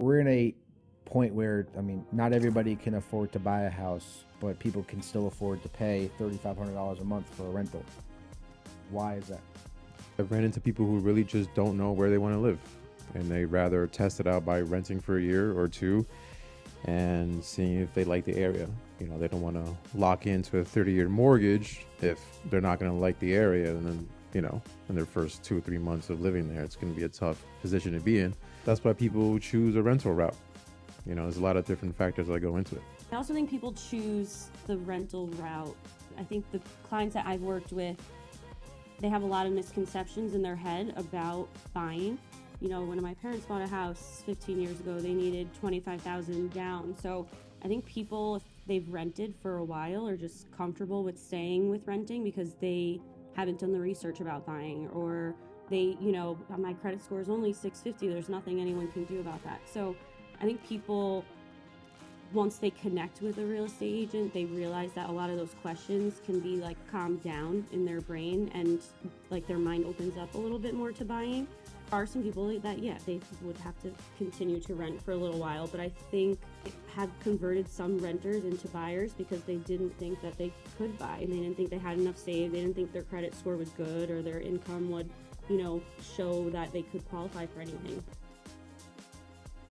we're in a point where, I mean, not everybody can afford to buy a house, but people can still afford to pay $3,500 a month for a rental. Why is that? I've ran into people who really just don't know where they want to live, and they rather test it out by renting for a year or two and seeing if they like the area. They don't want to lock into a 30-year mortgage if they're not going to like the area, and then in their first 2 or 3 months of living there, it's going to be a tough position to be in. That's why people choose a rental route. There's a lot of different factors that go into it. I also think people choose the rental route. I think the clients that I've worked with, they have a lot of misconceptions in their head about buying. When my parents bought a house 15 years ago, they needed $25,000 down. So I think people, if they've rented for a while, are just comfortable with staying with renting because they haven't done the research about buying, or they, my credit score is only 650. There's nothing anyone can do about that. So I think people, once they connect with a real estate agent, they realize that a lot of those questions can be calmed down in their brain, and their mind opens up a little bit more to buying. There are some people that, they would have to continue to rent for a little while, but I think it had converted some renters into buyers because they didn't think that they could buy, and they didn't think they had enough saved. They didn't think their credit score was good or their income would, show that they could qualify for anything.